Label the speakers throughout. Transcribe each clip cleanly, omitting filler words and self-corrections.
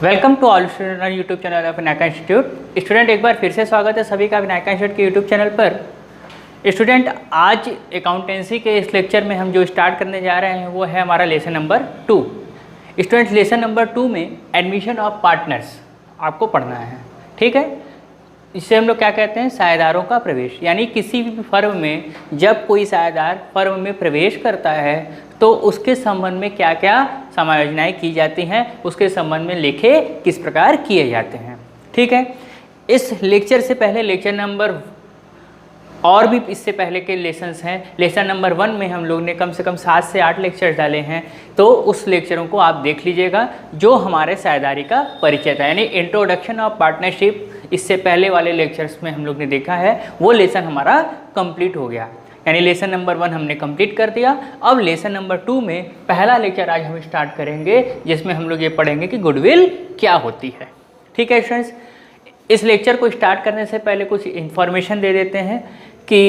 Speaker 1: Welcome to all student on YouTube channel of Vinayaka institute. Student एक बार फिर से स्वागत है सभी का विनायका इंस्टीट्यूट के यूट्यूब चैनल पर। स्टूडेंट आज अकाउंटेंसी के इस लेक्चर में हम जो स्टार्ट करने जा रहे हैं वो है हमारा lesson number 2। Student lesson number 2 में एडमिशन ऑफ पार्टनर्स आपको पढ़ना है, ठीक है। इससे हम लोग क्या कहते हैं, साझेदारों का प्रवेश। यानी किसी भी फर्म में जब कोई साझेदार फर्म में प्रवेश करता है तो उसके संबंध में क्या क्या समायोजनाएं की जाती हैं, उसके संबंध में लेखे किस प्रकार किए जाते हैं, ठीक है। इस लेक्चर से पहले लेक्चर नंबर और भी इससे पहले के लेसन्स हैं। लेसन नंबर 1 में हम लोग ने कम से कम 7 से 8 लेक्चर डाले हैं, तो उस लेक्चरों को आप देख लीजिएगा जो हमारे साझेदारी का परिचय था, यानी इंट्रोडक्शन ऑफ पार्टनरशिप। इससे पहले वाले लेक्चर्स में हम लोग ने देखा है वो लेसन हमारा कंप्लीट हो गया, यानी लेसन नंबर 1 हमने कंप्लीट कर दिया। अब लेसन नंबर 2 में पहला लेक्चर आज हम स्टार्ट करेंगे जिसमें हम लोग ये पढ़ेंगे कि गुडविल क्या होती है, ठीक है स्टूडेंट्स। इस लेक्चर को स्टार्ट करने से पहले कुछ इन्फॉर्मेशन दे देते हैं कि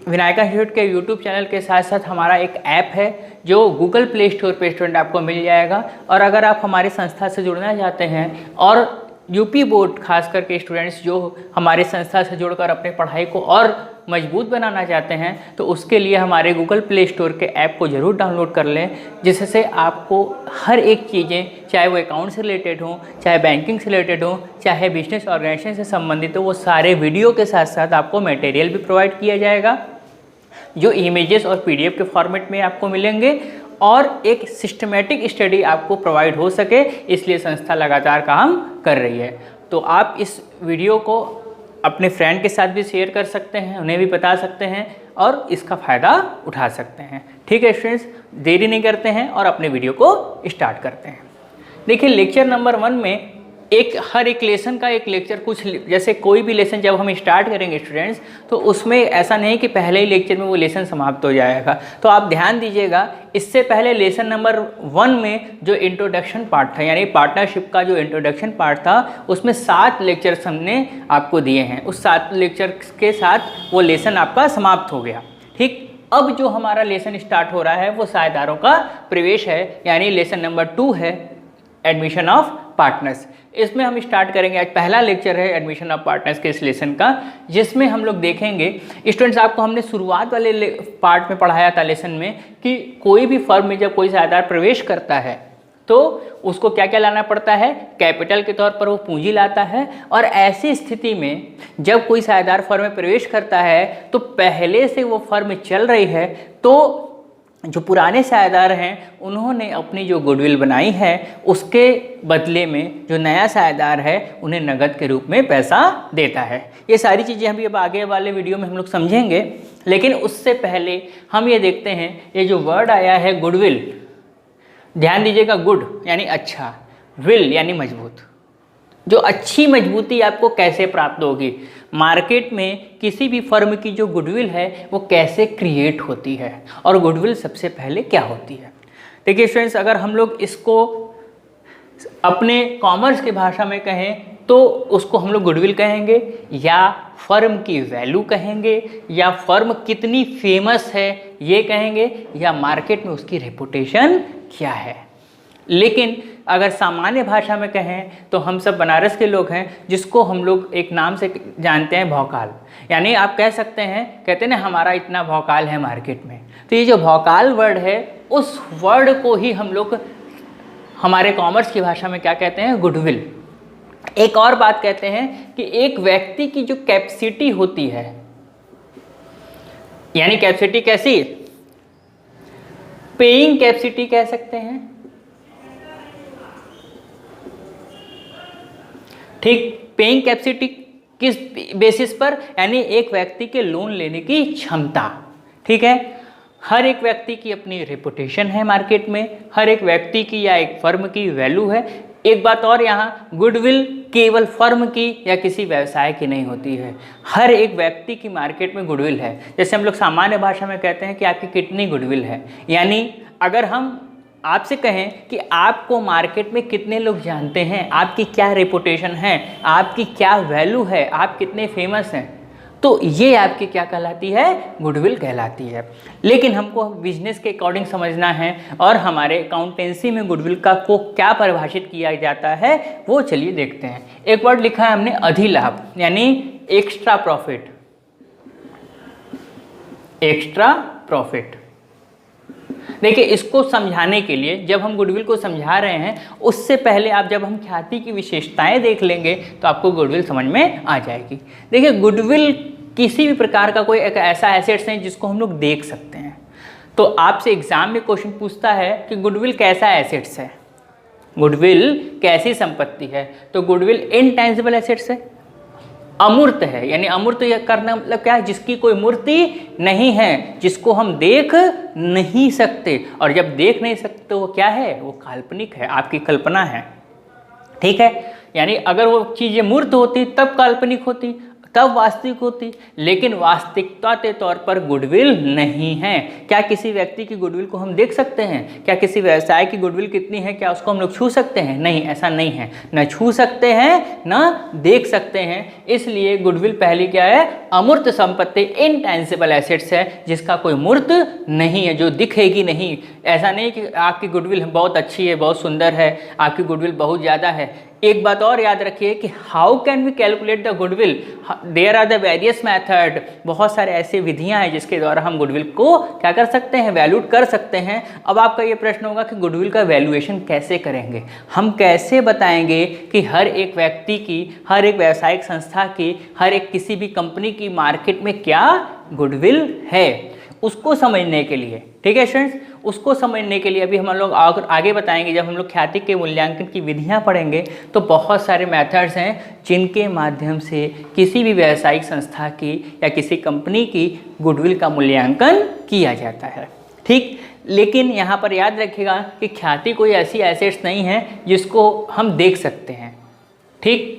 Speaker 1: विनायका इंस्टीट्यूट के यूट्यूब चैनल के साथ साथ हमारा एक ऐप है जो गूगल प्ले स्टोर पे स्टूडेंट आपको मिल जाएगा। और अगर आप हमारी संस्था से जुड़ना चाहते हैं और यूपी बोर्ड खास करके स्टूडेंट्स जो हमारी संस्था से जुड़कर अपनी पढ़ाई को और मजबूत बनाना चाहते हैं, तो उसके लिए हमारे गूगल प्ले स्टोर के ऐप को ज़रूर डाउनलोड कर लें, जिससे आपको हर एक चीज़ें, चाहे वो अकाउंट से रिलेटेड हो, चाहे बैंकिंग से रिलेटेड हो, चाहे बिजनेस ऑर्गेनाइजेशन से संबंधित हो, वो सारे वीडियो के साथ साथ आपको मटेरियल भी प्रोवाइड किया जाएगा जो इमेजेस और PDF के फॉर्मेट में आपको मिलेंगे, और एक सिस्टमेटिक स्टडी आपको प्रोवाइड हो सके, इसलिए संस्था लगातार काम कर रही है। तो आप इस वीडियो को अपने फ्रेंड के साथ भी शेयर कर सकते हैं, उन्हें भी बता सकते हैं और इसका फ़ायदा उठा सकते हैं, ठीक है स्टूडेंट्स। देरी नहीं करते हैं और अपने वीडियो को स्टार्ट करते हैं। देखिए लेक्चर नंबर 1 में हर एक लेसन का एक लेक्चर, कुछ जैसे कोई भी लेसन जब हम स्टार्ट करेंगे स्टूडेंट्स, तो उसमें ऐसा नहीं कि पहले ही लेक्चर में वो लेसन समाप्त हो जाएगा। तो आप ध्यान दीजिएगा, इससे पहले लेसन नंबर 1 में जो इंट्रोडक्शन पार्ट था, यानी पार्टनरशिप का जो इंट्रोडक्शन पार्ट था, उसमें 7 लेक्चर्स हमने आपको दिए हैं। उस 7 लेक्चर के साथ वो लेसन आपका समाप्त हो गया, ठीक। अब जो हमारा लेसन स्टार्ट हो रहा है वो साझेदारों का प्रवेश है, यानी लेसन नंबर 2 है एडमिशन ऑफ पार्टनर्स। इसमें हम स्टार्ट करेंगे, आज पहला लेक्चर है एडमिशन ऑफ पार्टनर्स के इस लेसन का, जिसमें हम लोग देखेंगे स्टूडेंट्स, आपको हमने शुरुआत वाले पार्ट में पढ़ाया था लेसन में कि कोई भी फर्म में जब कोई साझेदार प्रवेश करता है तो उसको क्या क्या लाना पड़ता है, कैपिटल के तौर पर वो पूंजी लाता है। और ऐसी स्थिति में जब कोई साझेदार फर्म में प्रवेश करता है तो पहले से वो फर्म चल रही है, तो जो पुराने साझेदार हैं उन्होंने अपनी जो गुडविल बनाई है उसके बदले में जो नया साझेदार है उन्हें नगद के रूप में पैसा देता है। ये सारी चीज़ें हम अब आगे वाले वीडियो में हम लोग समझेंगे, लेकिन उससे पहले हम ये देखते हैं, ये जो वर्ड आया है गुडविल, ध्यान दीजिएगा, गुड यानी अच्छा, विल यानी मजबूत। जो अच्छी मजबूती आपको कैसे प्राप्त होगी, मार्केट में किसी भी फर्म की जो गुडविल है वो कैसे क्रिएट होती है, और गुडविल सबसे पहले क्या होती है। देखिए स्टूडेंट्स, अगर हम लोग इसको अपने कॉमर्स की भाषा में कहें तो उसको हम लोग गुडविल कहेंगे, या फर्म की वैल्यू कहेंगे, या फर्म कितनी फेमस है ये कहेंगे, या मार्केट में उसकी रेपुटेशन क्या है। लेकिन अगर सामान्य भाषा में कहें तो हम सब बनारस के लोग हैं, जिसको हम लोग एक नाम से जानते हैं भौकाल। यानी आप कह सकते हैं, कहते हैं ना हमारा इतना भौकाल है मार्केट में, तो ये जो भौकाल वर्ड है उस वर्ड को ही हम लोग हमारे कॉमर्स की भाषा में क्या कहते हैं, गुडविल। एक और बात कहते हैं कि एक व्यक्ति की जो कैपेसिटी होती है, यानी कैपेसिटी कैसी, पेइंग कैपेसिटी कह सकते हैं, ठीक। पेइंग कैपेसिटी किस बेसिस पर, यानी एक व्यक्ति के लोन लेने की क्षमता, ठीक है। हर एक व्यक्ति की अपनी रेपुटेशन है मार्केट में, हर एक व्यक्ति की या एक फर्म की वैल्यू है। एक बात और, यहाँ गुडविल केवल फर्म की या किसी व्यवसाय की नहीं होती है, हर एक व्यक्ति की मार्केट में गुडविल है। जैसे हम लोग सामान्य भाषा में कहते हैं कि आपकी कितनी गुडविल है, यानी अगर हम आपसे कहें कि आपको मार्केट में कितने लोग जानते हैं, आपकी क्या रेपुटेशन है, आपकी क्या वैल्यू है, आप कितने फेमस हैं, तो ये आपकी क्या कहलाती है, गुडविल कहलाती है। लेकिन हमको बिजनेस के अकॉर्डिंग समझना है और हमारे अकाउंटेंसी में गुडविल का को क्या परिभाषित किया जाता है वो चलिए देखते हैं। एक वर्ड लिखा है हमने अधिलाभ, यानी एक्स्ट्रा प्रॉफिट। एक्स्ट्रा प्रॉफिट, देखिए इसको समझाने के लिए जब हम गुडविल को समझा रहे हैं उससे पहले आप जब हम ख्याति की विशेषताएं देख लेंगे तो आपको गुडविल समझ में आ जाएगी। देखिए गुडविल किसी भी प्रकार का कोई एक ऐसा एसेट्स है जिसको हम लोग देख सकते हैं। तो आपसे एग्जाम में क्वेश्चन पूछता है कि गुडविल कैसा एसेट्स है, गुडविल कैसी संपत्ति है, तो गुडविल इनटेंजिबल एसेट्स है, अमूर्त है। यानी अमूर्त करना मतलब क्या है, जिसकी कोई मूर्ति नहीं है, जिसको हम देख नहीं सकते, और जब देख नहीं सकते वो क्या है, वो काल्पनिक है, आपकी कल्पना है। ठीक है, यानी अगर वो चीज़ें मूर्त होती तब काल्पनिक होती, तब वास्तविक होती, लेकिन वास्तविकता के तौर पर गुडविल नहीं है। क्या किसी व्यक्ति की गुडविल को हम देख सकते हैं? क्या किसी व्यवसाय की गुडविल कितनी है, क्या उसको हम लोग छू सकते हैं? नहीं, ऐसा नहीं है, न छू सकते हैं न देख सकते हैं। इसलिए गुडविल पहली क्या है, अमूर्त संपत्ति, इनटेंजिबल एसेट्स है, जिसका कोई मूर्त नहीं है, जो दिखेगी नहीं। ऐसा नहीं कि आपकी गुडविल बहुत अच्छी है, बहुत सुंदर है, आपकी गुडविल बहुत ज़्यादा है। एक बात और याद रखिए कि how can we calculate the goodwill, there are the various method. बहुत सारे ऐसे विधियां हैं जिसके द्वारा हम गुडविल को क्या कर सकते हैं, वैल्यूट कर सकते हैं। अब आपका ये प्रश्न होगा कि गुडविल का वैल्यूएशन कैसे करेंगे, हम कैसे बताएंगे कि हर एक व्यक्ति की, हर एक व्यावसायिक संस्था की, हर एक किसी भी कंपनी की मार्केट में क्या गुडविल है, उसको समझने के लिए। ठीक है स्टूडेंट्स, उसको समझने के लिए अभी हम लोग आगे बताएंगे। जब हम लोग ख्याति के मूल्यांकन की विधियां पढ़ेंगे तो बहुत सारे मेथड्स हैं जिनके माध्यम से किसी भी व्यावसायिक संस्था की या किसी कंपनी की गुडविल का मूल्यांकन किया जाता है। ठीक, लेकिन यहाँ पर याद रखिएगा कि ख्याति कोई ऐसी एसेट्स नहीं है जिसको हम देख सकते हैं। ठीक,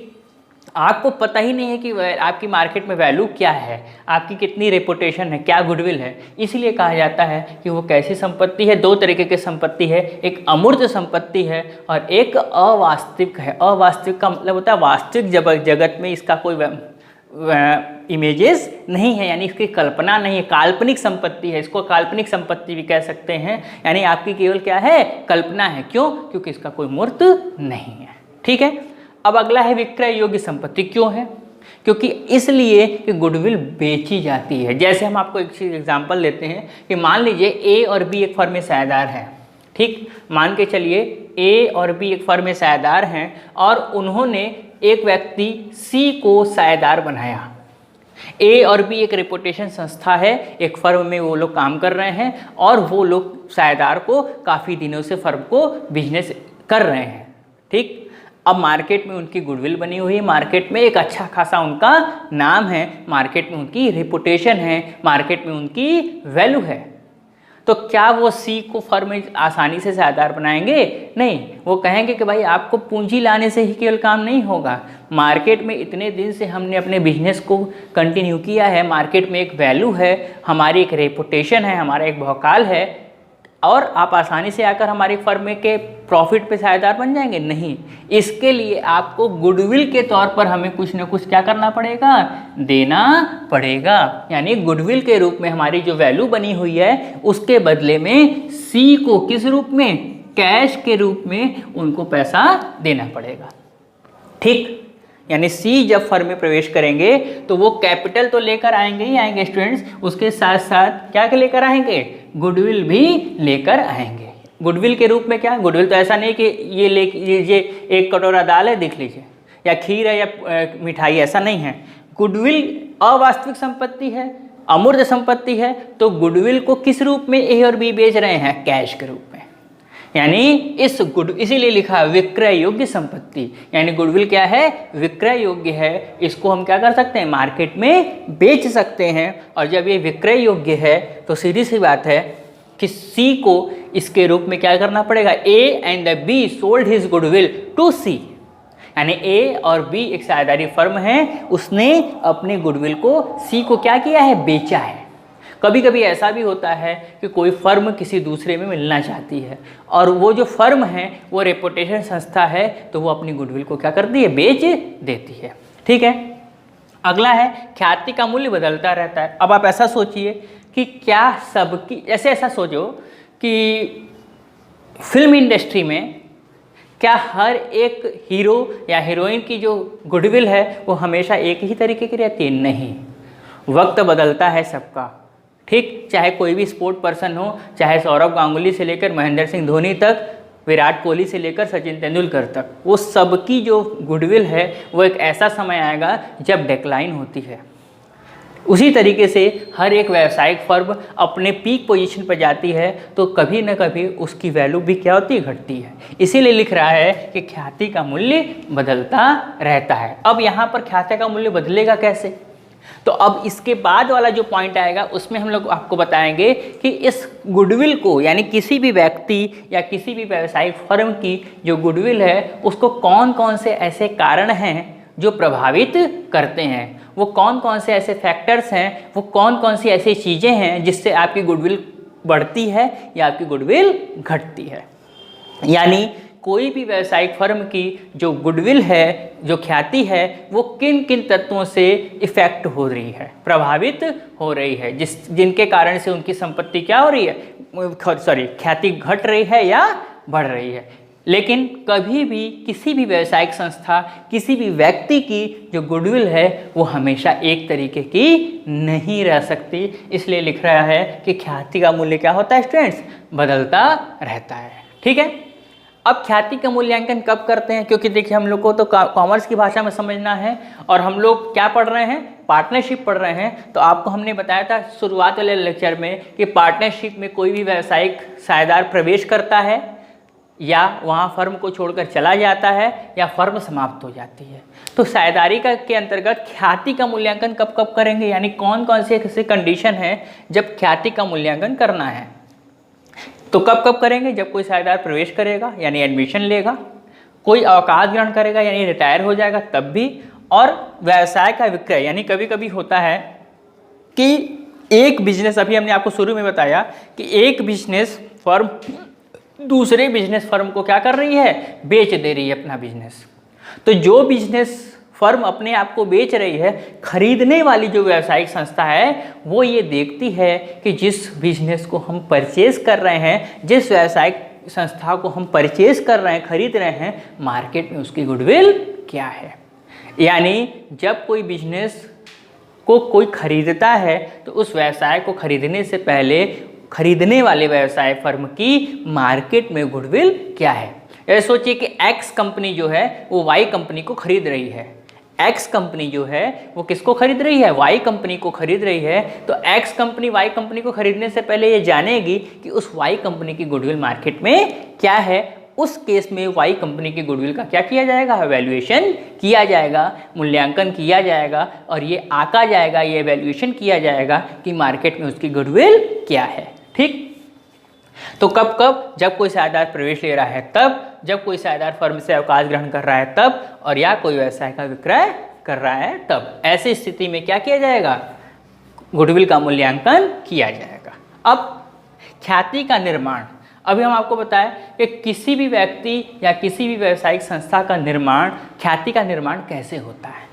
Speaker 1: आपको पता ही नहीं है कि आपकी मार्केट में वैल्यू क्या है, आपकी कितनी रेपुटेशन है, क्या गुडविल है, इसलिए कहा जाता है कि वो कैसी संपत्ति है। दो तरीके की संपत्ति है, एक अमूर्त संपत्ति है और एक अवास्तविक है। अवास्तविक का मतलब होता है वास्तविक जगत में इसका कोई इमेजेस नहीं है, यानी इसकी कल्पना नहीं है, काल्पनिक संपत्ति है। इसको काल्पनिक संपत्ति भी कह सकते हैं, यानी आपकी केवल क्या है, कल्पना है। क्यों? क्योंकि इसका कोई मूर्त नहीं है। ठीक है, अब अगला है विक्रय योग्य संपत्ति। क्यों है? क्योंकि इसलिए कि गुडविल बेची जाती है। जैसे हम आपको एक एग्जांपल लेते हैं कि मान लीजिए ए और बी एक फर्म में साझेदार हैं। ठीक, मान के चलिए ए और बी एक फर्म में साझेदार हैं और उन्होंने एक व्यक्ति सी को साझेदार बनाया। ए और बी एक रेपुटेशन संस्था है, एक फर्म में वो लोग काम कर रहे हैं और वो लोग साझेदार को काफ़ी दिनों से फर्म को बिजनेस कर रहे हैं। ठीक, अब मार्केट में उनकी गुडविल बनी हुई है, मार्केट में एक अच्छा खासा उनका नाम है, मार्केट में उनकी रेपुटेशन है, मार्केट में उनकी वैल्यू है। तो क्या वो सी को फर्म में आसानी से साझेदार बनाएंगे? नहीं, वो कहेंगे कि भाई आपको पूंजी लाने से ही केवल काम नहीं होगा, मार्केट में इतने दिन से हमने अपने बिजनेस को कंटिन्यू किया है, मार्केट में एक वैल्यू है, हमारी एक रेपुटेशन है, हमारा एक भौकाल है, और आप आसानी से आकर हमारे फर्म के प्रॉफिट पे साझेदार बन जाएंगे? नहीं, इसके लिए आपको गुडविल के तौर पर हमें कुछ न कुछ क्या करना पड़ेगा, देना पड़ेगा। यानी गुडविल के रूप में हमारी जो वैल्यू बनी हुई है उसके बदले में सी को किस रूप में, कैश के रूप में उनको पैसा देना पड़ेगा। ठीक, यानी सी जब फर्म में प्रवेश करेंगे तो वो कैपिटल तो लेकर आएंगे ही आएंगे स्टूडेंट्स, उसके साथ साथ क्या लेकर आएंगे, गुडविल भी लेकर आएंगे। गुडविल के रूप में क्या, गुडविल तो ऐसा नहीं कि ये ले लीजिए एक कटोरा दाल है देख लीजिए, या खीर है या मिठाई, ऐसा नहीं है। गुडविल अवास्तविक संपत्ति है, अमूर्त संपत्ति है, तो गुडविल को किस रूप में ए और बी बेच रहे हैं, कैश के रूप में। यानी इसीलिए लिखा है विक्रय योग्य संपत्ति, यानी गुडविल क्या है, विक्रय योग्य है, इसको हम क्या कर सकते हैं, मार्केट में बेच सकते हैं। और जब ये विक्रय योग्य है तो सीधी सी बात है कि सी को इसके रूप में क्या करना पड़ेगा, A and the B sold his goodwill to C, यानी ए और बी एक साझेदारी फर्म है, उसने अपने गुडविल को सी को क्या किया है, बेचा है। कभी कभी ऐसा भी होता है कि कोई फर्म किसी दूसरे में मिलना चाहती है और वो जो फर्म है वो रेपुटेशन संस्था है, तो वो अपनी गुडविल को क्या करती है, बेच देती है। ठीक है, अगला है ख्याति का मूल्य बदलता रहता है। अब आप ऐसा सोचिए कि क्या सबकी, ऐसा सोचो कि फिल्म इंडस्ट्री में क्या हर एक हीरो या हीरोइन की जो गुडविल है वो हमेशा एक ही तरीके की रहती है? नहीं, वक्त बदलता है सबका, ठीक। चाहे कोई भी स्पोर्ट पर्सन हो, चाहे सौरव गांगुली से लेकर महेंद्र सिंह धोनी तक, विराट कोहली से लेकर सचिन तेंदुलकर तक, वो सबकी जो गुडविल है वो एक ऐसा समय आएगा जब डिक्लाइन होती है। उसी तरीके से हर एक व्यावसायिक फर्म अपने पीक पोजीशन पर जाती है तो कभी न कभी उसकी वैल्यू भी क्या होती है? घटती है। इसीलिए लिख रहा है कि ख्याति का मूल्य बदलता रहता है। अब यहाँ पर ख्याति का मूल्य बदलेगा कैसे? तो अब इसके बाद वाला जो पॉइंट आएगा उसमें हम लोग आपको बताएंगे कि इस गुडविल को, यानी किसी भी व्यक्ति या किसी भी व्यावसायिक फर्म की जो गुडविल है उसको कौन कौन से ऐसे कारण हैं जो प्रभावित करते हैं, वो कौन कौन से ऐसे फैक्टर्स हैं, वो कौन कौन सी ऐसी चीज़ें हैं जिससे आपकी गुडविल बढ़ती है या आपकी गुडविल घटती है। यानी कोई भी व्यावसायिक फर्म की जो गुडविल है, जो ख्याति है, वो किन किन तत्वों से इफ़ेक्ट हो रही है, प्रभावित हो रही है, जिनके कारण से उनकी संपत्ति क्या हो रही है, ख्याति घट रही है या बढ़ रही है। लेकिन कभी भी किसी भी व्यावसायिक संस्था, किसी भी व्यक्ति की जो गुडविल है वो हमेशा एक तरीके की नहीं रह सकती। इसलिए लिख रहा है कि ख्याति का मूल्य क्या होता है स्टूडेंट्स? बदलता रहता है, ठीक है। अब ख्याति का मूल्यांकन कब करते हैं? क्योंकि देखिए हम लोग को तो कॉमर्स की भाषा में समझना है और हम लोग क्या पढ़ रहे हैं? पार्टनरशिप पढ़ रहे हैं। तो आपको हमने बताया था शुरुआत वाले लेक्चर में कि पार्टनरशिप में कोई भी व्यावसायिक साझेदार प्रवेश करता है या वहाँ फर्म को छोड़कर चला जाता है या फर्म समाप्त हो जाती है। तो साझेदारी के अंतर्गत ख्याति का मूल्यांकन कब कब करेंगे, यानी कौन कौन से ऐसे कंडीशन है जब ख्याति का मूल्यांकन करना है? तो कब कब करेंगे? जब कोई साझेदार प्रवेश करेगा यानी एडमिशन लेगा, कोई अवकाश ग्रहण करेगा यानी रिटायर हो जाएगा तब भी, और व्यवसाय का विक्रय, यानी कभी कभी होता है कि एक बिजनेस, अभी हमने आपको शुरू में बताया कि एक बिजनेस फर्म दूसरे बिजनेस फर्म को क्या कर रही है? बेच दे रही है अपना बिजनेस। तो जो बिजनेस फर्म अपने आप को बेच रही है, खरीदने वाली जो व्यावसायिक संस्था है वो ये देखती है कि जिस बिजनेस को हम परचेज कर रहे हैं, जिस व्यावसायिक संस्था को हम परचेज कर रहे हैं, खरीद रहे हैं, मार्केट में उसकी गुडविल क्या है। यानी जब कोई बिजनेस को कोई खरीदता है तो उस व्यवसाय को खरीदने से पहले खरीदने वाले व्यवसाय फर्म की मार्केट में गुडविल क्या है। ऐसे सोचिए कि एक्स कंपनी जो है वो वाई कंपनी को खरीद रही है। एक्स कंपनी जो है वो किसको खरीद रही है? वाई कंपनी को खरीद रही है। तो एक्स कंपनी वाई कंपनी को खरीदने से पहले ये जानेगी कि उस वाई कंपनी की गुडविल मार्केट में क्या है। उस केस में वाई कंपनी की गुडविल का क्या किया जाएगा? वैल्यूएशन किया जाएगा, मूल्यांकन किया जाएगा और ये आंका जाएगा, ये वैल्यूएशन किया जाएगा कि मार्केट में उसकी गुडविल क्या है, ठीक। तो कब कब? जब कोई साझेदार प्रवेश ले रहा है तब, जब कोई साझेदार फर्म से अवकाश ग्रहण कर रहा है तब, और या कोई व्यवसाय का विक्रय कर रहा है तब। ऐसी स्थिति में क्या किया जाएगा? गुडविल का मूल्यांकन किया जाएगा। अब ख्याति का निर्माण, अभी हम आपको बताएं कि किसी भी व्यक्ति या किसी भी व्यावसायिक संस्था का निर्माण, ख्याति का निर्माण कैसे होता है।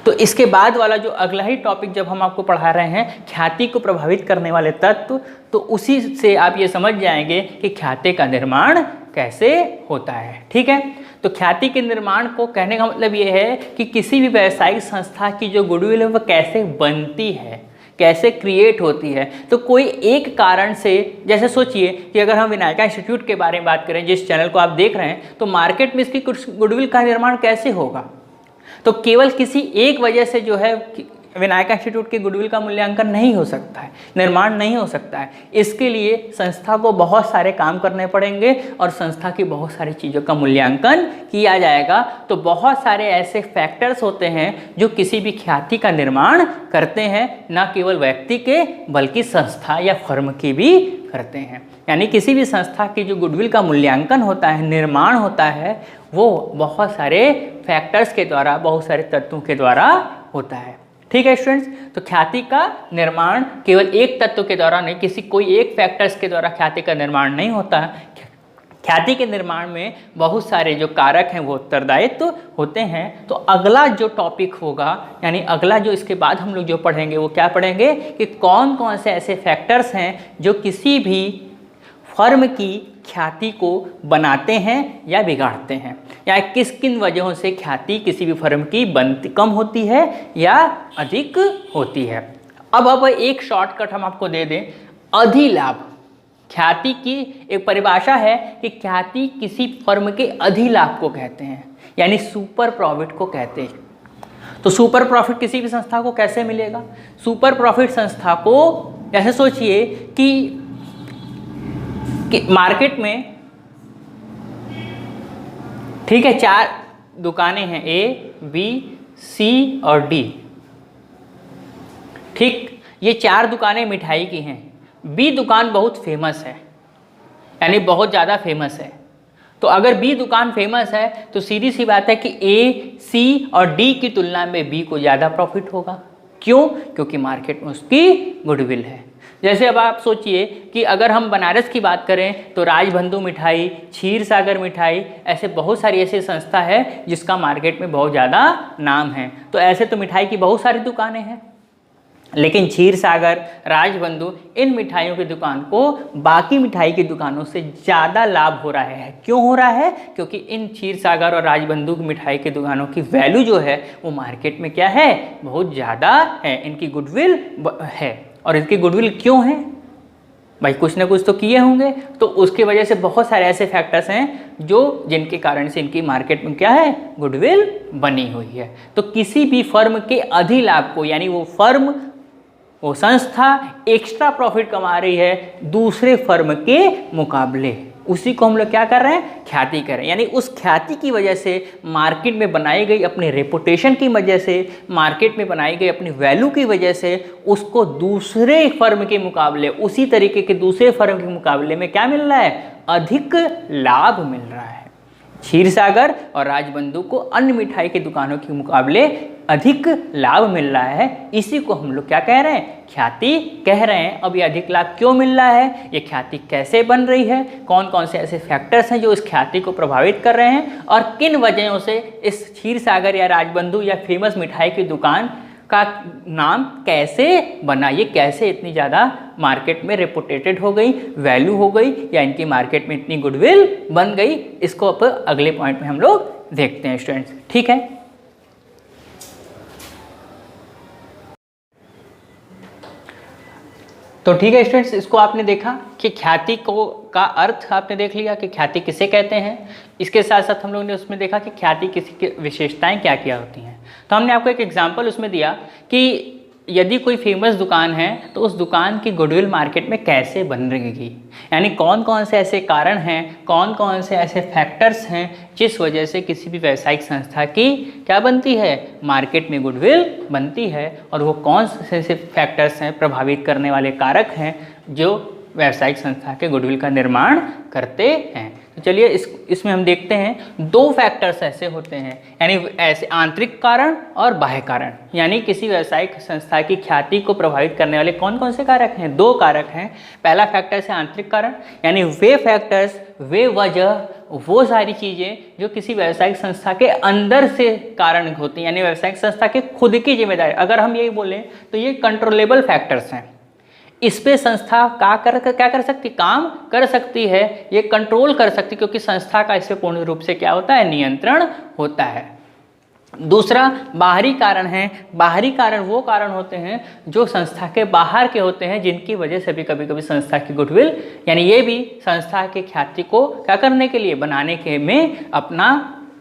Speaker 1: तो इसके बाद वाला जो अगला ही टॉपिक जब हम आपको पढ़ा रहे हैं ख्याति को प्रभावित करने वाले तत्व, तो उसी से आप ये समझ जाएंगे कि ख्याति का निर्माण कैसे होता है, ठीक है। तो ख्याति के निर्माण को कहने का मतलब ये है कि किसी भी व्यावसायिक संस्था की जो गुडविल है वह कैसे बनती है, कैसे क्रिएट होती है। तो कोई एक कारण से, जैसे सोचिए कि अगर हम विनायका इंस्टीट्यूट के बारे में बात करें, जिस चैनल को आप देख रहे हैं, तो मार्केट में इसकी गुडविल का निर्माण कैसे होगा? तो केवल किसी एक वजह से जो है विनायका इंस्टीट्यूट की गुडविल का मूल्यांकन नहीं हो सकता है, निर्माण नहीं हो सकता है। इसके लिए संस्था को बहुत सारे काम करने पड़ेंगे और संस्था की बहुत सारी चीज़ों का मूल्यांकन किया जाएगा। तो बहुत सारे ऐसे फैक्टर्स होते हैं जो किसी भी ख्याति का निर्माण करते हैं, न केवल व्यक्ति के बल्कि संस्था या फर्म की भी करते हैं। यानी किसी भी संस्था की जो गुडविल का मूल्यांकन होता है, निर्माण होता है, वो बहुत सारे फैक्टर्स के द्वारा, बहुत सारे तत्वों के द्वारा होता है, ठीक है स्टूडेंट्स। तो ख्याति का निर्माण केवल एक तत्व के द्वारा नहीं, किसी कोई एक फैक्टर्स के द्वारा ख्याति का निर्माण नहीं होता है। ख्याति के निर्माण में बहुत सारे जो कारक हैं वो उत्तरदायित्व होते हैं। तो अगला जो टॉपिक होगा, यानी अगला जो इसके बाद हम लोग जो पढ़ेंगे वो क्या पढ़ेंगे कि कौन कौन से ऐसे फैक्टर्स हैं जो किसी भी फर्म की ख्याति को बनाते हैं या बिगाड़ते हैं, या किस किन वजहों से ख्याति किसी भी फर्म की बनती कम होती है या अधिक होती है। अब एक शॉर्टकट हम आपको दे दें, अधिलाभ। ख्याति की एक परिभाषा है कि ख्याति किसी फर्म के अधिलाभ को कहते हैं, यानी सुपर प्रॉफिट को कहते हैं। तो सुपर प्रॉफिट किसी भी संस्था को कैसे मिलेगा? सुपर प्रॉफिट संस्था को ऐसे सोचिए कि मार्केट में, ठीक है, 4 दुकानें हैं, ए, बी, सी और डी। ठीक, ये 4 दुकानें मिठाई की हैं। बी दुकान बहुत फेमस है, यानी बहुत ज़्यादा फेमस है। तो अगर बी दुकान फेमस है तो सीधी सी बात है कि ए, सी और डी की तुलना में बी को ज़्यादा प्रॉफिट होगा। क्यों? क्योंकि मार्केट में उसकी गुडविल है। जैसे अब आप सोचिए कि अगर हम बनारस की बात करें तो राजबंधु मिठाई, क्षीर सागर मिठाई, ऐसे बहुत सारी ऐसी संस्था है जिसका मार्केट में बहुत ज़्यादा नाम है। तो ऐसे तो मिठाई की बहुत सारी दुकानें हैं, लेकिन क्षीर सागर, राजबंधु, इन मिठाइयों की दुकान को बाकी मिठाई की दुकानों से ज़्यादा लाभ हो रहा है। क्यों हो रहा है? क्योंकि इन क्षीर सागर और राजबंधु की मिठाई की दुकानों की वैल्यू जो है वो मार्केट में क्या है, बहुत ज़्यादा है, इनकी गुडविल है। और इनकी गुडविल क्यों है भाई? कुछ ना कुछ तो किए होंगे। तो उसकी वजह से बहुत सारे ऐसे फैक्टर्स हैं जो जिनके कारण से इनकी मार्केट में क्या है, गुडविल बनी हुई है। तो किसी भी फर्म के अधिलाभ को, यानी वो फर्म, वो संस्था एक्स्ट्रा प्रॉफिट कमा रही है दूसरे फर्म के मुकाबले, उसी को हम लोग क्या कर रहे हैं, ख्याति कर रहे हैं। यानी उस ख्याति की वजह से, मार्केट में बनाई गई अपनी रेपुटेशन की वजह से, मार्केट में बनाई गई अपनी वैल्यू की वजह से उसको दूसरे फर्म के मुकाबले, उसी तरीके के दूसरे फर्म के मुकाबले में क्या मिल रहा है, अधिक लाभ मिल रहा है। क्षीर सागर और राजबंधु को अन्य मिठाई की दुकानों के मुकाबले अधिक लाभ मिल रहा है। इसी को हम लोग क्या कह रहे हैं, ख्याति कह रहे हैं। अब ये अधिक लाभ क्यों मिल रहा है, ये ख्याति कैसे बन रही है, कौन कौन से ऐसे फैक्टर्स हैं जो इस ख्याति को प्रभावित कर रहे हैं, और किन वजहों से इस क्षीर सागर या राजबंधु या फेमस मिठाई की दुकान का नाम कैसे बना, ये कैसे इतनी ज़्यादा मार्केट में रेपुटेटेड हो गई, वैल्यू हो गई, या इनकी मार्केट में इतनी गुडविल बन गई। इसको अब अगले पॉइंट में हम लोग देखते हैं स्टूडेंट्स। ठीक है, तो ठीक है स्टूडेंट्स, इसको आपने देखा कि ख्याति को का अर्थ आपने देख लिया कि ख्याति किसे कहते हैं। इसके साथ साथ हम लोगों ने उसमें देखा कि ख्याति किसी की विशेषताएं क्या क्या होती हैं। तो हमने आपको एक एग्जांपल उसमें दिया कि यदि कोई फेमस दुकान है तो उस दुकान की गुडविल मार्केट में कैसे बन रहेगी, यानी कौन कौन से ऐसे कारण हैं, कौन कौन से ऐसे फैक्टर्स हैं जिस वजह से किसी भी व्यावसायिक संस्था की क्या बनती है, मार्केट में गुडविल बनती है, और वो कौन से ऐसे फैक्टर्स हैं, प्रभावित करने वाले कारक हैं जो व्यावसायिक संस्था के गुडविल का निर्माण करते हैं। तो चलिए इसमें हम देखते हैं 2 फैक्टर्स ऐसे होते हैं, यानी ऐसे आंतरिक कारण और बाह्य कारण। यानी किसी व्यावसायिक संस्था की ख्याति को प्रभावित करने वाले कौन कौन से कारक हैं, 2 कारक हैं। पहला फैक्टर है आंतरिक कारण, यानी वे फैक्टर्स, वे वजह, वो सारी चीज़ें जो किसी व्यावसायिक संस्था के अंदर से कारण होती हैं, यानी व्यावसायिक संस्था के खुद की जिम्मेदारी। अगर हम यही बोलें तो ये कंट्रोलेबल फैक्टर्स हैं, इस पे संस्था क्या कर सकती, काम कर सकती है, ये कंट्रोल कर सकती, क्योंकि संस्था का इस पे पूर्ण रूप से क्या होता है, नियंत्रण होता है। दूसरा बाहरी कारण है। बाहरी कारण वो कारण होते हैं जो संस्था के बाहर के होते हैं, जिनकी वजह से भी कभी कभी संस्था की गुडविल, यानी ये भी संस्था के ख्याति को क्या करने के लिए, बनाने के में अपना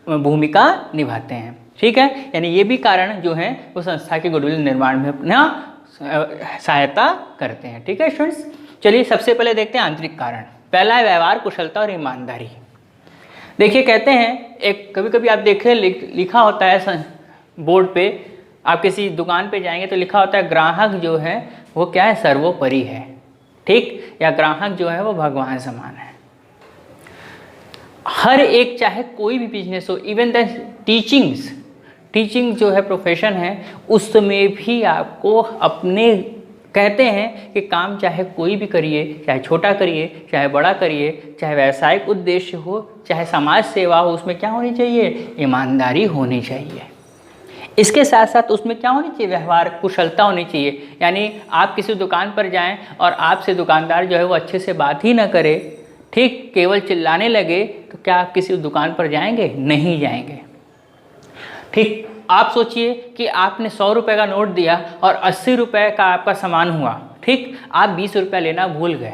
Speaker 1: भूमिका निभाते हैं। ठीक है, यानी ये भी कारण जो हैं वो संस्था के गुडविल निर्माण में अपना सहायता करते हैं। ठीक है स्टूडेंट्स, चलिए सबसे पहले देखते हैं आंतरिक कारण। पहला है व्यवहार कुशलता और ईमानदारी। देखिए कहते हैं, एक कभी कभी आप देखें लिखा होता है बोर्ड पे, आप किसी दुकान पे जाएंगे तो लिखा होता है ग्राहक जो है वो क्या है, सर्वोपरि है। ठीक, या ग्राहक जो है वो भगवान समान है। हर एक, चाहे कोई भी बिजनेस हो, इवन द टीचिंग जो है प्रोफेशन है, उसमें भी आपको अपने कहते हैं कि काम चाहे कोई भी करिए, चाहे छोटा करिए, चाहे बड़ा करिए, चाहे व्यावसायिक उद्देश्य हो, चाहे समाज सेवा हो, उसमें क्या होनी चाहिए? ईमानदारी होनी चाहिए। इसके साथ साथ उसमें क्या होनी चाहिए? व्यवहार कुशलता होनी चाहिए। यानी आप किसी दुकान पर जाएं और आपसे दुकानदार जो है वो अच्छे से बात ही ना करे, ठीक, केवल चिल्लाने लगे, तो क्या आप किसी दुकान पर जाएंगे? नहीं जाएंगे। ठीक, आप सोचिए कि आपने 100 रुपये का नोट दिया और 80 रुपये का आपका सामान हुआ, ठीक, आप 20 रुपया लेना भूल गए,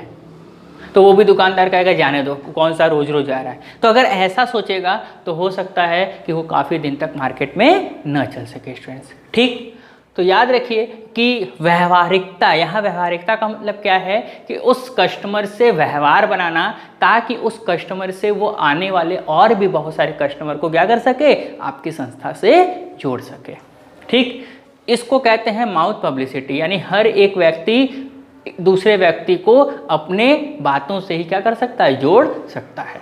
Speaker 1: तो वो भी दुकानदार कहेगा जाने दो, कौन सा रोज रोज आ रहा है। तो अगर ऐसा सोचेगा तो हो सकता है कि वो काफ़ी दिन तक मार्केट में न चल सके स्टूडेंट्स। ठीक, तो याद रखिए कि व्यवहारिकता, यहाँ व्यवहारिकता का मतलब क्या है कि उस कस्टमर से व्यवहार बनाना, ताकि उस कस्टमर से वो आने वाले और भी बहुत सारे कस्टमर को क्या कर सके? आपकी संस्था से जोड़ सके। ठीक, इसको कहते हैं माउथ पब्लिसिटी, यानी हर एक व्यक्ति दूसरे व्यक्ति को अपने बातों से ही क्या कर सकता है? जोड़ सकता है।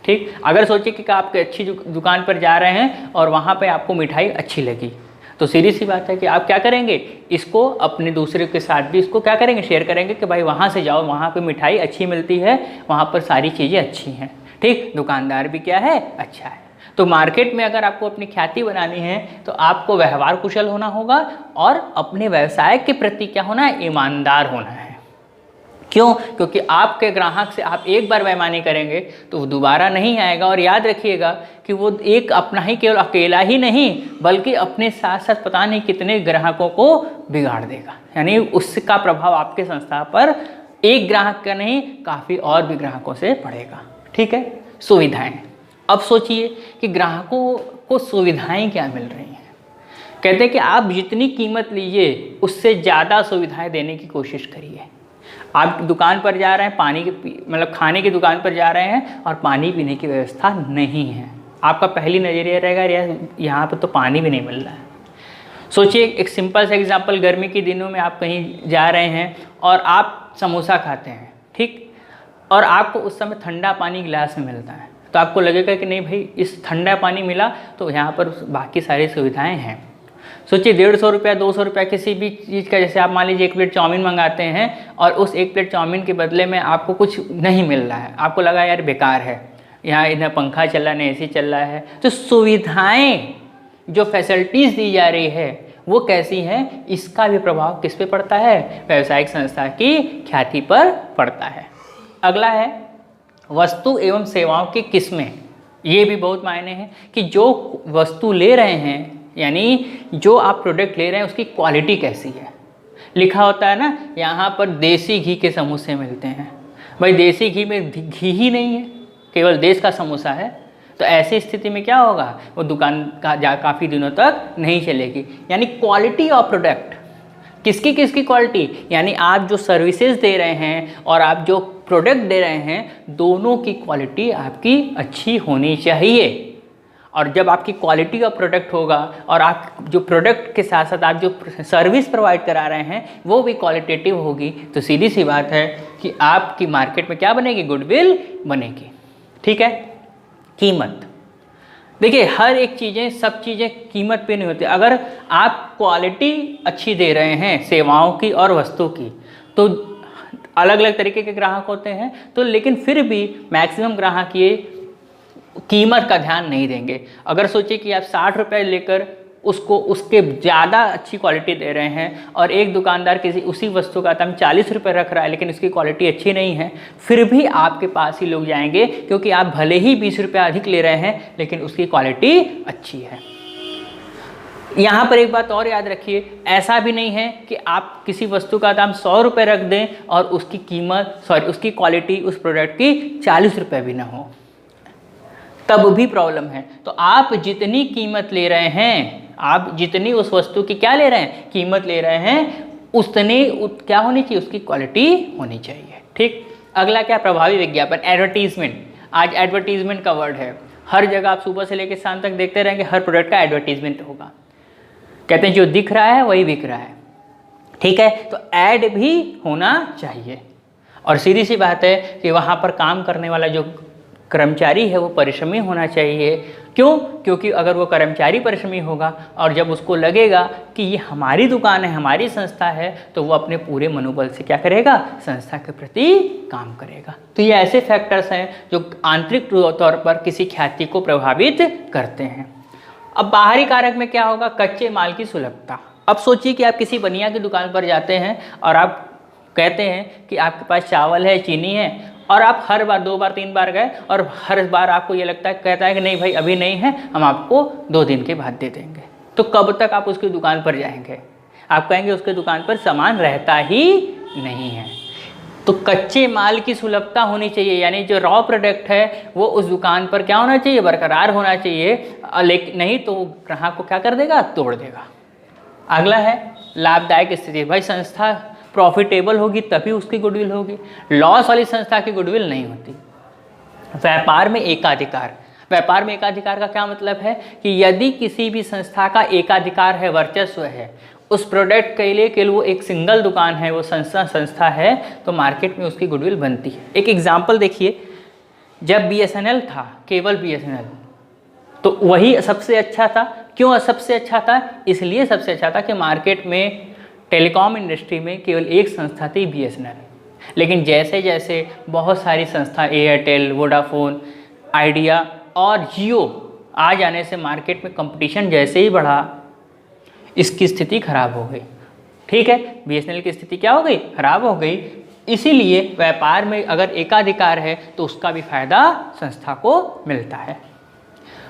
Speaker 1: ठीक, अगर सोचिए कि आप अच्छी दुकान पर जा रहे हैं और वहाँ पे आपको मिठाई अच्छी लगी, तो सीधी सी बात है कि आप क्या करेंगे? इसको अपने दूसरे के साथ भी इसको क्या करेंगे? शेयर करेंगे कि भाई वहाँ से जाओ, वहाँ पे मिठाई अच्छी मिलती है, वहाँ पर सारी चीज़ें अच्छी हैं। ठीक, दुकानदार भी क्या है? अच्छा है। तो मार्केट में अगर आपको अपनी ख्याति बनानी है तो आपको व्यवहार कुशल होना होगा और अपने व्यवसाय के प्रति क्या होना है? ईमानदार होना है। क्यों? क्योंकि आपके ग्राहक से आप एक बार बेईमानी करेंगे तो वो दोबारा नहीं आएगा। और याद रखिएगा कि वो एक अपना ही केवल अकेला ही नहीं, बल्कि अपने साथ साथ पता नहीं कितने ग्राहकों को बिगाड़ देगा। यानी उसका प्रभाव आपके संस्था पर एक ग्राहक का नहीं, काफ़ी और भी ग्राहकों से पड़ेगा। ठीक है, सुविधाएं। अब सोचिए कि ग्राहकों को सुविधाएं क्या मिल रही हैं। कहते हैं कि आप जितनी कीमत लीजिए उससे ज़्यादा सुविधाएं देने की कोशिश करिए। आप दुकान पर जा रहे हैं, पानी की मतलब खाने की दुकान पर जा रहे हैं और पानी पीने की व्यवस्था नहीं है, आपका पहली नज़रिया रहेगा यार यहाँ पर तो पानी भी नहीं मिल रहा है। सोचिए एक सिंपल सा एग्जांपल, गर्मी के दिनों में आप कहीं जा रहे हैं और आप समोसा खाते हैं, ठीक, और आपको उस समय ठंडा पानी गिलास में मिलता है, तो आपको लगेगा कि नहीं भाई इस ठंडा पानी मिला तो यहाँ पर बाकी सारी सुविधाएँ हैं। सोचिए 150 रुपया 200 रुपया किसी भी चीज़ का, जैसे आप मान लीजिए 1 प्लेट चाउमीन मंगाते हैं और उस 1 प्लेट चाउमीन के बदले में आपको कुछ नहीं मिल रहा है, आपको लगा यार बेकार है, यहाँ इधर पंखा चल रहा है, न AC चल रहा है। तो सुविधाएं जो फैसिलिटीज़ दी जा रही है वो कैसी हैं, इसका भी प्रभाव किस पे पड़ता है? व्यावसायिक संस्था की ख्याति पर पड़ता है। अगला है वस्तु एवं सेवाओं की किस्में। ये भी बहुत मायने हैं कि जो वस्तु ले रहे हैं, यानी जो आप प्रोडक्ट ले रहे हैं उसकी क्वालिटी कैसी है। लिखा होता है ना यहाँ पर देसी घी के समोसे मिलते हैं, भाई देसी घी में घी ही नहीं है, केवल देश का समोसा है, तो ऐसी स्थिति में क्या होगा? वो दुकान काफ़ी दिनों तक नहीं चलेगी। यानी क्वालिटी ऑफ प्रोडक्ट, किसकी किसकी क्वालिटी, यानी आप जो सर्विसेज दे रहे हैं और आप जो प्रोडक्ट दे रहे हैं, दोनों की क्वालिटी आपकी अच्छी होनी चाहिए। और जब आपकी क्वालिटी ऑफ प्रोडक्ट होगा और आप जो प्रोडक्ट के साथ साथ आप जो सर्विस प्रोवाइड करा रहे हैं वो भी क्वालिटेटिव होगी, तो सीधी सी बात है कि आपकी मार्केट में क्या बनेगी? गुडविल बनेगी। ठीक है, कीमत। देखिए हर एक चीज़ें, सब चीज़ें कीमत पे नहीं होती। अगर आप क्वालिटी अच्छी दे रहे हैं सेवाओं की और वस्तु की, तो अलग अलग तरीके के ग्राहक होते हैं, तो लेकिन फिर भी मैक्सिमम ग्राहक ये कीमत का ध्यान नहीं देंगे। अगर सोचिए कि आप 60 रुपये लेकर उसको उसके ज़्यादा अच्छी क्वालिटी दे रहे हैं और एक दुकानदार किसी उसी वस्तु का दाम 40 रुपये रख रहा है लेकिन उसकी क्वालिटी अच्छी नहीं है, फिर भी आपके पास ही लोग जाएंगे, क्योंकि आप भले ही 20 रुपये अधिक ले रहे हैं लेकिन उसकी क्वालिटी अच्छी है। यहाँ पर एक बात और याद रखिए, ऐसा भी नहीं है कि आप किसी वस्तु का दाम 100 रुपये रख दें और उसकी कीमत उसकी क्वालिटी उस प्रोडक्ट की 40 रुपये भी ना हो, तब भी प्रॉब्लम है। तो आप जितनी कीमत ले रहे हैं, आप जितनी उस वस्तु की क्या ले रहे हैं, कीमत ले रहे हैं, उतनी क्या होनी चाहिए, उसकी क्वालिटी होनी चाहिए। ठीक, अगला क्या? प्रभावी विज्ञापन, एडवर्टीजमेंट। आज एडवर्टीजमेंट का वर्ड है, हर जगह आप सुबह से लेकर शाम तक देखते रहेंगे, हर प्रोडक्ट का एडवर्टीजमेंट होगा। कहते हैं जो दिख रहा है वही बिक रहा है। ठीक है, तो ऐड भी होना चाहिए। और सीधी सी बात है कि वहाँ पर काम करने वाला जो कर्मचारी है वो परिश्रमी होना चाहिए। क्यों? क्योंकि अगर वो कर्मचारी परिश्रमी होगा और जब उसको लगेगा कि ये हमारी दुकान है, हमारी संस्था है, तो वो अपने पूरे मनोबल से क्या करेगा? संस्था के प्रति काम करेगा। तो ये ऐसे फैक्टर्स हैं जो आंतरिक तौर पर किसी ख्याति को प्रभावित करते हैं। अब बाहरी कारक में क्या होगा? कच्चे माल की सुलभता। अब सोचिए कि आप किसी बनिया की दुकान पर जाते हैं और आप कहते हैं कि आपके पास चावल है, चीनी है, और आप हर बार 2 बार 3 बार गए और हर बार आपको ये लगता है, कहता है कि नहीं भाई अभी नहीं है, हम आपको 2 दिन के बाद दे देंगे। तो कब तक आप उसकी दुकान पर जाएंगे? आप कहेंगे उसके दुकान पर सामान रहता ही नहीं है। तो कच्चे माल की सुलभता होनी चाहिए, यानी जो रॉ प्रोडक्ट है वो उस दुकान पर क्या होना चाहिए? बरकरार होना चाहिए, लेकिन नहीं तो ग्राहक को क्या कर देगा? तोड़ देगा। अगला है लाभदायक स्थिति। भाई संस्था प्रॉफिटेबल होगी तभी उसकी गुडविल होगी, लॉस वाली संस्था की गुडविल नहीं होती। व्यापार में एकाधिकार। व्यापार में एकाधिकार का क्या मतलब है कि यदि किसी भी संस्था का एकाधिकार है, वर्चस्व है, उस प्रोडक्ट के लिए वो एक सिंगल दुकान है, वो संस्था है, तो मार्केट में उसकी गुडविल बनती है। एक एग्जाम्पल देखिए, जब BSNL था, केवल BSNL, तो वही सबसे अच्छा था। क्यों सबसे अच्छा था? इसलिए सबसे अच्छा था कि मार्केट में टेलीकॉम इंडस्ट्री में केवल एक संस्था थी, BSNL। लेकिन जैसे जैसे बहुत सारी संस्था, एयरटेल, वोडाफोन, आइडिया और जियो आ जाने से मार्केट में कंपटीशन जैसे ही बढ़ा, इसकी स्थिति खराब हो गई। ठीक है, BSNL की स्थिति क्या हो गई? खराब हो गई। इसीलिए व्यापार में अगर एकाधिकार है तो उसका भी फायदा संस्था को मिलता है।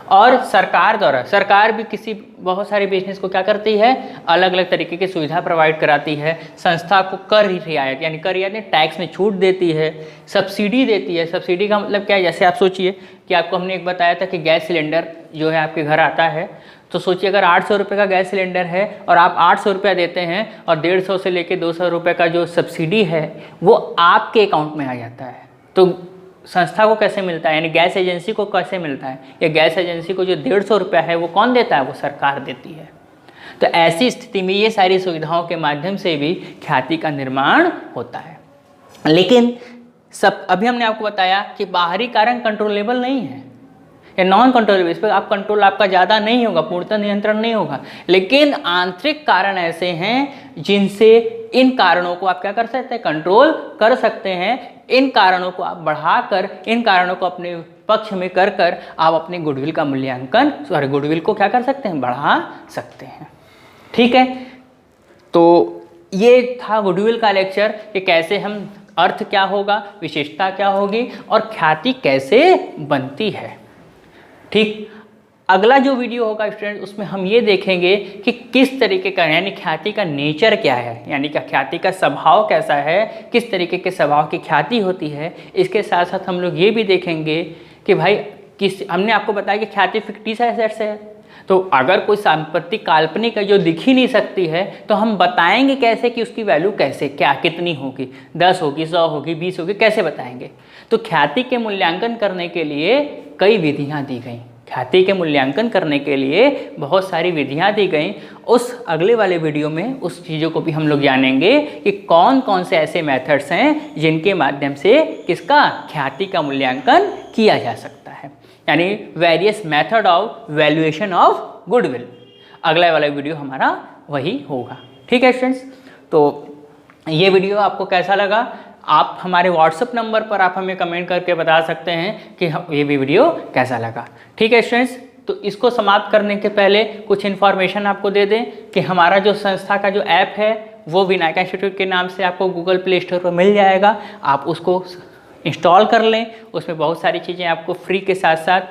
Speaker 1: और सरकार द्वारा, सरकार भी किसी बहुत सारे बिजनेस को क्या करती है? अलग अलग तरीके की सुविधा प्रोवाइड कराती है। संस्था को कर रियायत, यानी कर रियायत टैक्स में छूट देती है, सब्सिडी देती है। सब्सिडी का मतलब क्या है? जैसे आप सोचिए कि आपको हमने एक बताया था कि गैस सिलेंडर जो है आपके घर आता है, तो सोचिए अगर 800 रुपये का गैस सिलेंडर है और आप 800 रुपया देते हैं और 150 से लेकर 200 रुपये का जो सब्सिडी है वो आपके अकाउंट में आ जाता है, तो संस्था को कैसे मिलता है? यानी गैस एजेंसी को कैसे मिलता है? या गैस एजेंसी को जो 150 रुपया है वो कौन देता है? वो सरकार देती है। तो ऐसी स्थिति में ये सारी सुविधाओं के माध्यम से भी ख्याति का निर्माण होता है। लेकिन अभी हमने आपको बताया कि बाहरी कारण कंट्रोलेबल नहीं है, या नॉन कंट्रोलेबल, इस पर आप कंट्रोल आपका ज़्यादा नहीं होगा, पूर्णतः नियंत्रण नहीं होगा। लेकिन आंतरिक कारण ऐसे हैं जिनसे इन कारणों को आप क्या कर सकते हैं? कंट्रोल कर सकते हैं। इन कारणों को आप बढ़ाकर, इन कारणों को अपने पक्ष में कर कर आप अपने गुडविल का मूल्यांकन, गुडविल को क्या कर सकते हैं? बढ़ा सकते हैं। ठीक है, तो ये था गुडविल का लेक्चर कि कैसे हम, अर्थ क्या होगा, विशेषता क्या होगी और ख्याति कैसे बनती है। ठीक, अगला जो वीडियो होगा स्टूडेंट, उसमें हम ये देखेंगे कि किस तरीके का, यानी ख्याति का नेचर क्या है, यानी कि ख्याति का स्वभाव कैसा है, किस तरीके के स्वभाव की ख्याति होती है। इसके साथ साथ हम लोग ये भी देखेंगे कि भाई हमने आपको बताया कि ख्याति फिक्टिस एसेट्स है, तो अगर कोई संपत्ति काल्पनिक है जो दिख ही नहीं सकती है, तो हम बताएंगे कैसे कि उसकी वैल्यू कैसे, क्या, कितनी होगी, 10 होगी, 100 होगी, 20 होगी, कैसे बताएंगे? तो ख्याति के मूल्यांकन करने के लिए कई विधियां दी गई। ख्याति के मूल्यांकन करने के लिए बहुत सारी विधियां दी गई। उस अगले वाले वीडियो में उस चीज़ों को भी हम लोग जानेंगे कि कौन कौन से ऐसे मेथड्स हैं जिनके माध्यम से किसका, ख्याति का मूल्यांकन किया जा सकता है, यानी various method of valuation of goodwill. अगला वाला वीडियो हमारा वही होगा। ठीक है स्टूडेंट्स, तो ये वीडियो आपको कैसा लगा? आप हमारे व्हाट्सएप नंबर पर आप हमें कमेंट करके बता सकते हैं कि ये वीडियो कैसा लगा। ठीक है स्टूडेंट्स, तो इसको समाप्त करने के पहले कुछ इन्फॉर्मेशन आपको दे दें कि हमारा जो संस्था का जो ऐप है वो विनायक इंस्टीट्यूट के नाम से आपको गूगल प्ले स्टोर पर मिल जाएगा। आप उसको इंस्टॉल कर लें, उसमें बहुत सारी चीज़ें आपको फ्री के साथ साथ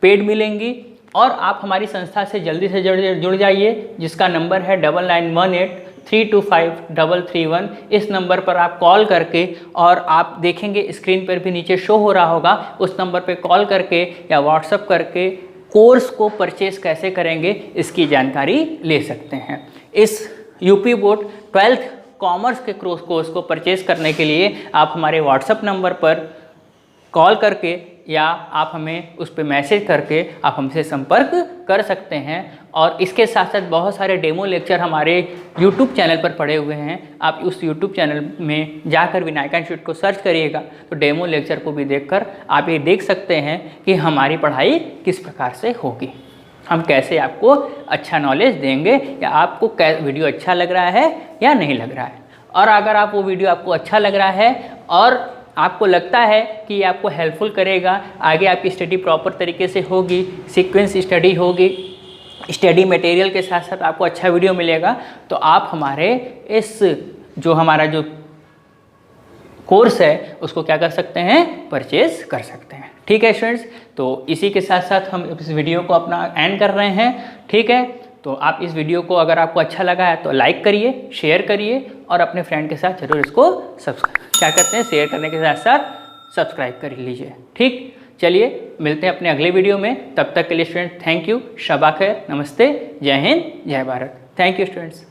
Speaker 1: पेड मिलेंगी। और आप हमारी संस्था से जल्दी से जुड़ जाइए, जिसका नंबर है 9918325331। इस नंबर पर आप कॉल करके, और आप देखेंगे स्क्रीन पर भी नीचे शो हो रहा होगा, उस नंबर पर कॉल करके या व्हाट्सएप करके कोर्स को परचेस कैसे करेंगे इसकी जानकारी ले सकते हैं। इस यूपी बोर्ड 12th कॉमर्स के कोर्स को परचेस करने के लिए आप हमारे व्हाट्सएप नंबर पर कॉल करके या आप हमें उस पर मैसेज करके आप हमसे संपर्क कर सकते हैं। और इसके साथ साथ बहुत सारे डेमो लेक्चर हमारे YouTube चैनल पर पड़े हुए हैं। आप उस YouTube चैनल में जाकर विनायका इंस्टीट्यूट को सर्च करिएगा तो डेमो लेक्चर को भी देखकर आप ये देख सकते हैं कि हमारी पढ़ाई किस प्रकार से होगी, हम कैसे आपको अच्छा नॉलेज देंगे, या आपको वीडियो अच्छा लग रहा है या नहीं लग रहा है। और अगर आप वो वीडियो आपको अच्छा लग रहा है और आपको लगता है कि ये आपको हेल्पफुल करेगा, आगे आपकी स्टडी प्रॉपर तरीके से होगी, सीक्वेंस स्टडी होगी, स्टडी मटेरियल के साथ साथ आपको अच्छा वीडियो मिलेगा, तो आप हमारे इस हमारा जो कोर्स है उसको क्या कर सकते हैं, परचेज कर सकते हैं। ठीक है स्टूडेंट्स, तो इसी के साथ साथ हम इस वीडियो को अपना एंड कर रहे हैं। ठीक है, तो आप इस वीडियो को अगर आपको अच्छा लगा है तो लाइक करिए, शेयर करिए और अपने फ्रेंड के साथ जरूर इसको शेयर करने के साथ साथ सब्सक्राइब कर लीजिए। ठीक, चलिए मिलते हैं अपने अगले वीडियो में। तब तक के लिए स्टूडेंट थैंक यू, शबा खैर, नमस्ते, जय हिंद, जय भारत। Thank you students.